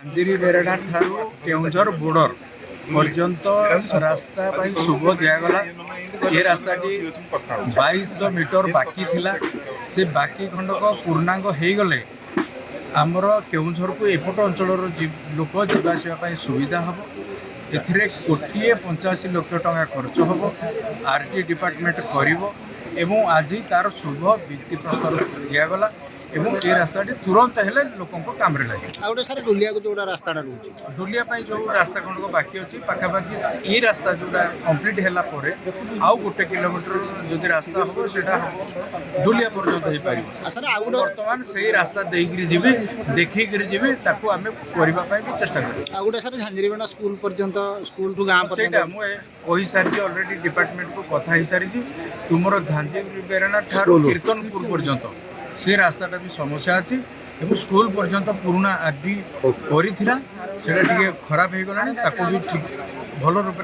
अंजीरी बेरेडा ठारू केउंझर बोर्डर पर्यंत रास्ता शुभ दिगला। ये रास्ताटी 2200 मीटर बाकी थिला। से बाकी खंडक पूर्णांग हो गले आमर केउंझर को एपट अंचल लोक जावासवाई सुविधा हम। एथिरे 185 लाख टंका खर्च हम। आरटी डिपार्टमेंट कर आज तार शुभ भित्ति प्रस्ताव दिगला एवं ये रास्ताटी तुरंत हेले लोकों काम लगे। सर डुलिया को जो रास्ता रोचे डुलिया जो रास्ता खंडक बाकी अच्छी पाखापाखि ये रास्ता जोड़ा कम्प्लीट है आउ 1 किलोमीटर जो रास्ता हम से डुलिया पर्यंत हो पार। बर्तमान से रास्ता देकर जी देखिक जी आम करने भी चेष्टा कर। सर झांझरीबेड़ा स्कूल पर्यंत स्कूल टू गाँव से मुझे सारी अलरेडी डिपार्टमेंट को कथा हो सारी तुम झांझरीबेड़ा ठार कीर्तनपुर पर्यंत से रास्ताटा भी समस्या अच्छी एवं स्कूल पर्यंत पुराना आरडी करा से खराब हो गला भी ठीक भल रूप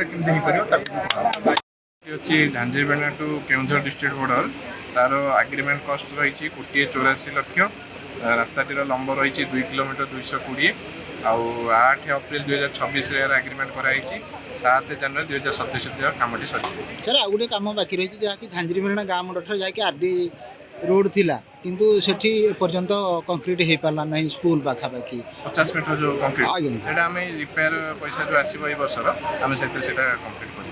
से झांझरीबेड़ा टू केउंझर डिस्ट्रिक्ट बॉर्डर तार एग्रीमेंट कॉस्ट रही 184 लाख। रास्ताटीर लंब रही 2 किलोमीटर 220 8 अप्रैल 2026 एग्रीमेंट कराई 7 जनवरी 2027 कमटी सर। सर आउ गोटे कम बाकी रही जहाँकि झांझरीबेड़ा गाँव मुंड जहाँकि आरडी रोड थिला किंतु सेठी पर्यंत कंक्रीट हो पारा ना स्कूल पाखापाखि 50 मीटर जो कंक्रीट आम रिपेयर पैसा जो आसो ये वर्षर आम से कंप्लीट कर।